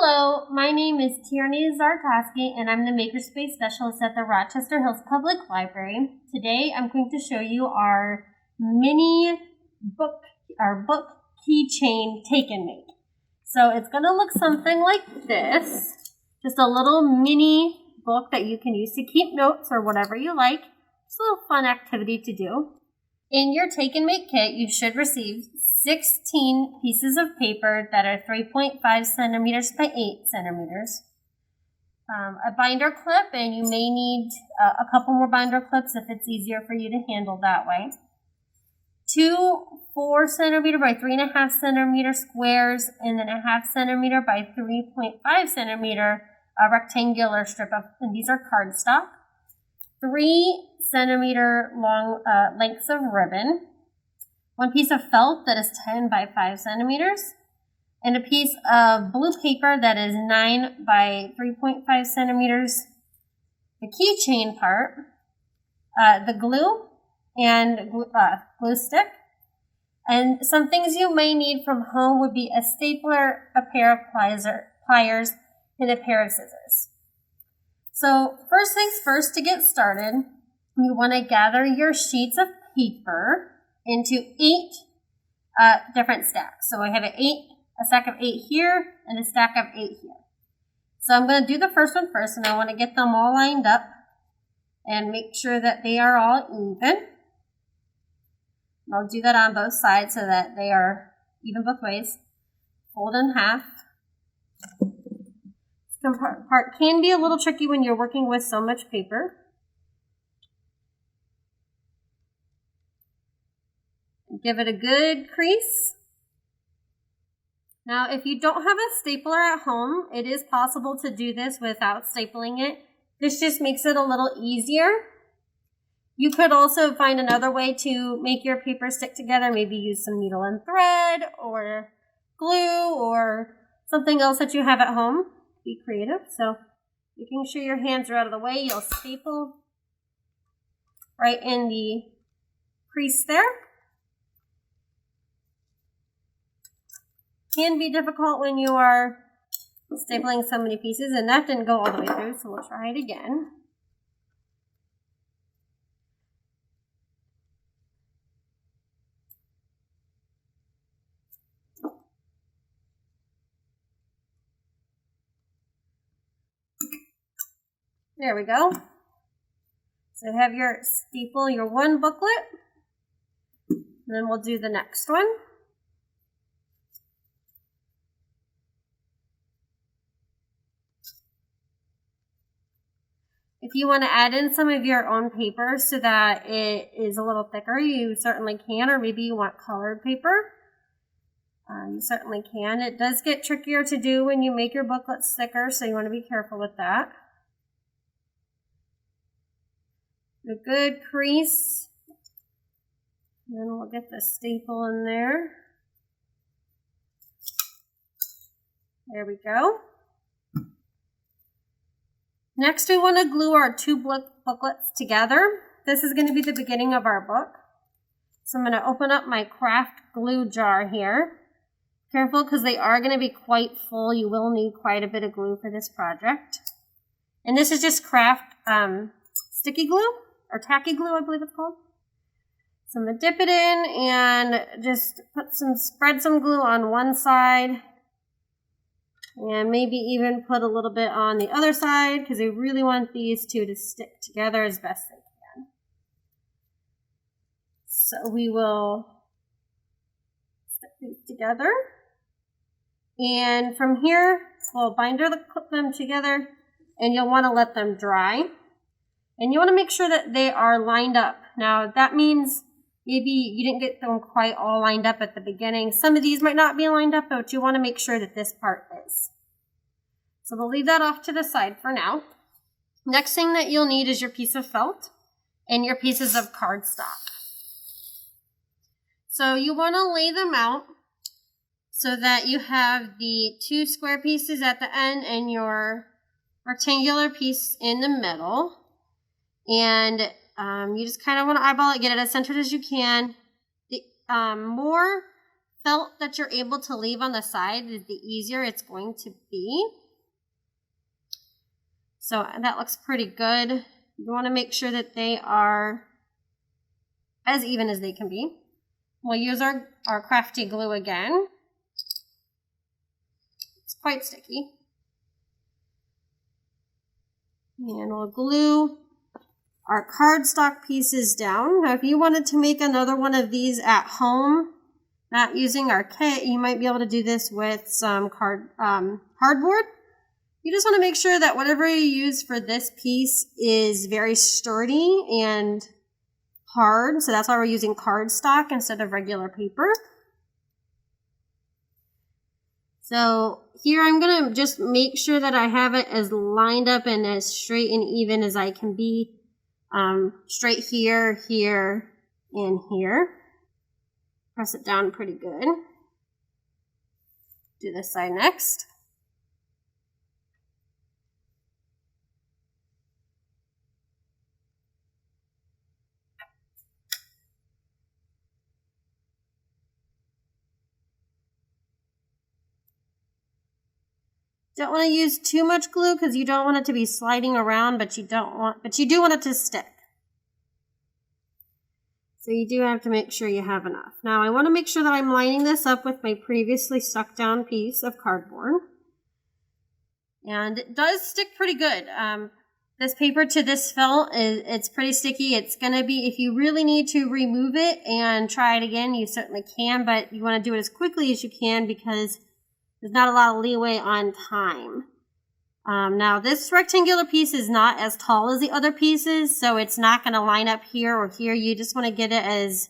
Hello, my name is Tierney Zarkowski, and I'm the Makerspace Specialist at the Rochester Hills Public Library. Today, I'm going to show you our mini book, book keychain take and make. So it's going to look something like this, just a little mini book that you can use to keep notes or whatever you like. It's a little fun activity to do. In your take and make kit, you should receive 16 pieces of paper that are 3.5 centimeters by 8 centimeters. A binder clip, and you may need a couple more binder clips if it's easier for you to handle that way. 2 4 centimeter by 3.5 centimeter squares, and then a 0.5 centimeter by 3.5 centimeter rectangular strip of, and these are cardstock. 3 centimeter long lengths of ribbon. 1 piece of felt that is 10 by 5 centimeters, and a piece of blue paper that is 9 by 3.5 centimeters. The keychain part, the glue and glue stick, and some things you may need from home would be a stapler, a pair of pliers, and a pair of scissors. So first things first, to get started, you want to gather your sheets of paper into 8 different stacks. So I have a stack of 8 here and a stack of 8 here. So I'm going to do the first one first, and I want to get them all lined up and make sure that they are all even. And I'll do that on both sides so that they are even both ways. Fold in half. This part can be a little tricky when you're working with so much paper. Give it a good crease. Now, if you don't have a stapler at home, it is possible to do this without stapling it. This just makes it a little easier. You could also find another way to make your paper stick together. Maybe use some needle and thread or glue or something else that you have at home. Be creative. So making sure your hands are out of the way, you'll staple right in the crease there. Can be difficult when you are stapling so many pieces, and that didn't go all the way through, so we'll try it again. There we go. So have your staple, your one booklet, and then we'll do the next one. If you want to add in some of your own paper so that it is a little thicker, you certainly can, or maybe you want colored paper. You certainly can. It does get trickier to do when you make your booklets thicker, so you want to be careful with that. A good crease. And then we'll get the staple in there. There we go. Next, we want to glue our 2 booklets together. This is going to be the beginning of our book. So I'm going to open up my craft glue jar here. Careful, because they are going to be quite full. You will need quite a bit of glue for this project. And this is just craft sticky glue, or tacky glue, I believe it's called. So I'm going to dip it in and just spread some glue on one side. And maybe even put a little bit on the other side, because I really want these two to stick together as best they can. So we will stick these together. And from here, we'll clip them together, and you'll want to let them dry. And you want to make sure that they are lined up. Now, that means maybe you didn't get them quite all lined up at the beginning. Some of these might not be lined up, but you want to make sure that this part is. So we'll leave that off to the side for now. Next thing that you'll need is your piece of felt and your pieces of cardstock. So you want to lay them out so that you have the 2 square pieces at the end and your rectangular piece in the middle. And you just kind of want to eyeball it, get it as centered as you can. The more felt that you're able to leave on the side, the easier it's going to be. So that looks pretty good. You want to make sure that they are as even as they can be. We'll use our crafty glue again. It's quite sticky. And we'll glue our cardstock pieces down. Now, if you wanted to make another one of these at home, not using our kit, you might be able to do this with some cardboard. You just want to make sure that whatever you use for this piece is very sturdy and hard. So that's why we're using cardstock instead of regular paper. So here I'm going to just make sure that I have it as lined up and as straight and even as I can be. Straight here, here, and here. Press it down pretty good. Do this side next. Don't want to use too much glue because you don't want it to be sliding around, but you do want it to stick. So you do have to make sure you have enough. Now I want to make sure that I'm lining this up with my previously stuck down piece of cardboard. And it does stick pretty good. This paper to this felt, it's pretty sticky. It's going to be, if you really need to remove it and try it again, you certainly can, but you want to do it as quickly as you can because there's not a lot of leeway on time. Now this rectangular piece is not as tall as the other pieces, so it's not going to line up here or here. You just want to get it as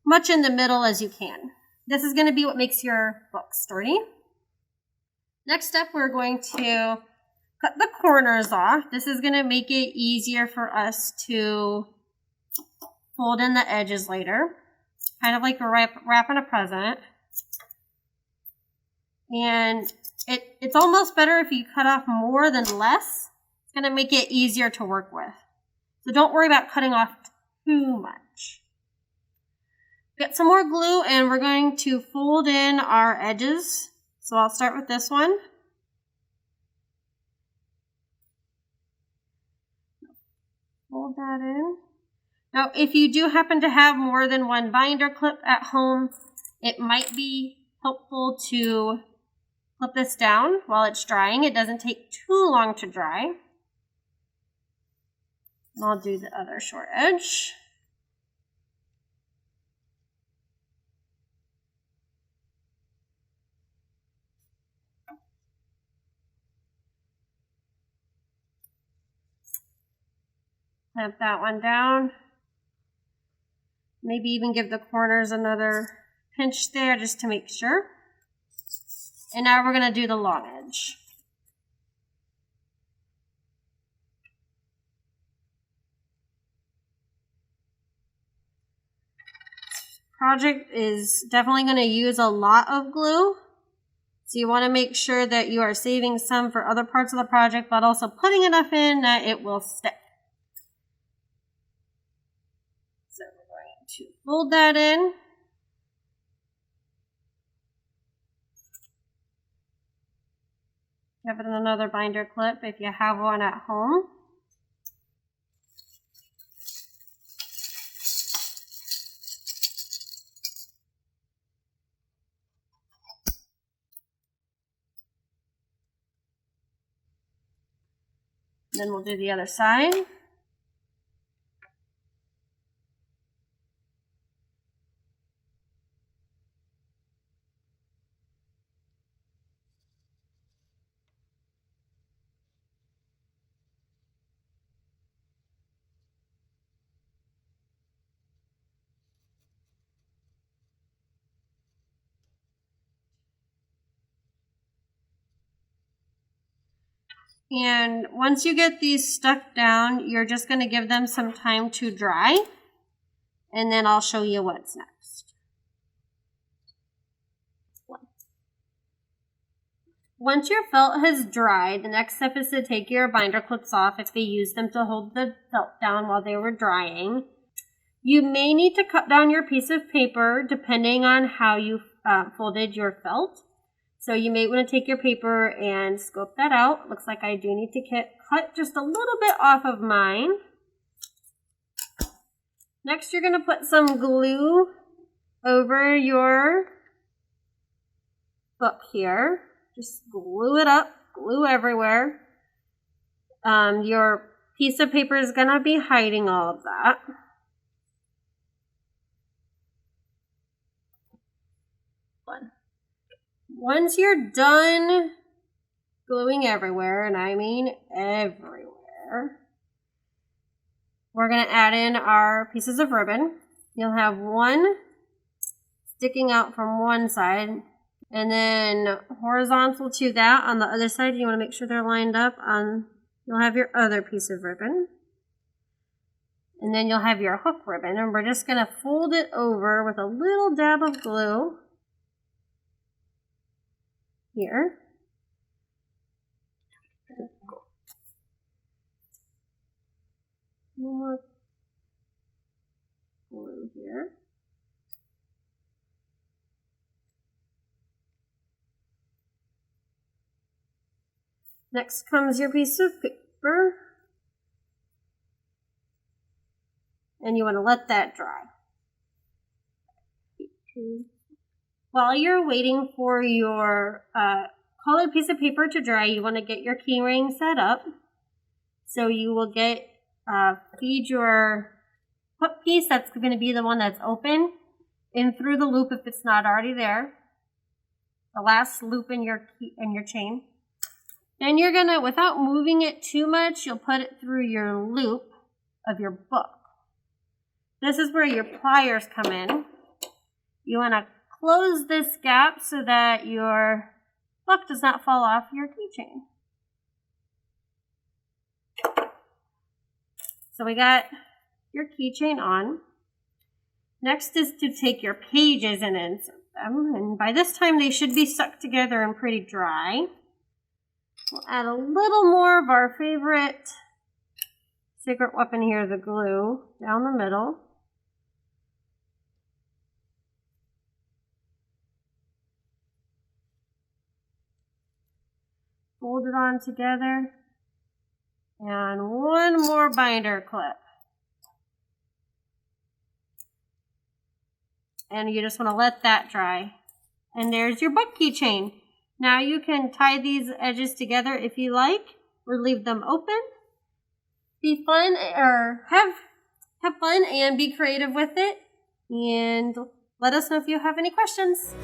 much in the middle as you can. This is going to be what makes your book sturdy. Next step, we're going to cut the corners off. This is going to make it easier for us to fold in the edges later. Kind of like we're wrapping a present. And it's almost better if you cut off more than less. It's going to make it easier to work with. So don't worry about cutting off too much. Get some more glue and we're going to fold in our edges. So I'll start with this one. Fold that in. Now, if you do happen to have more than one binder clip at home, it might be helpful to clip this down while it's drying. It doesn't take too long to dry. And I'll do the other short edge. Clamp that one down. Maybe even give the corners another pinch there just to make sure. And now we're going to do the long edge. This project is definitely going to use a lot of glue. So you want to make sure that you are saving some for other parts of the project, but also putting enough in that it will stick. So we're going to fold that in. Give it another binder clip if you have one at home. Then we'll do the other side. And once you get these stuck down, you're just going to give them some time to dry. And then I'll show you what's next. Once your felt has dried, the next step is to take your binder clips off if they use them to hold the felt down while they were drying. You may need to cut down your piece of paper depending on how you folded your felt. So you may want to take your paper and scope that out. Looks like I do need to cut just a little bit off of mine. Next, you're going to put some glue over your book here. Just glue it up, glue everywhere. Your piece of paper is going to be hiding all of that. Once you're done gluing everywhere, and I mean everywhere, we're going to add in our pieces of ribbon. You'll have one sticking out from one side, and then horizontal to that on the other side. You want to make sure they're lined up. You'll have your other piece of ribbon, and then you'll have your hook ribbon, and we're just going to fold it over with a little dab of glue here. More glue here. Next comes your piece of paper, and you want to let that dry. While you're waiting for your colored piece of paper to dry, you want to get your key ring set up. So you will feed your hook piece, that's going to be the one that's open, in through the loop if it's not already there. The last loop in your chain. Then you're going to, without moving it too much, you'll put it through your loop of your book. This is where your pliers come in. You want to close this gap so that your book does not fall off your keychain. So we got your keychain on. Next is to take your pages and insert them. And by this time they should be stuck together and pretty dry. We'll add a little more of our favorite secret weapon here, the glue, down the middle. Fold it on together. And one more binder clip. And you just want to let that dry. And there's your book keychain. Now you can tie these edges together if you like, or leave them open. Be fun, or have fun and be creative with it. And let us know if you have any questions.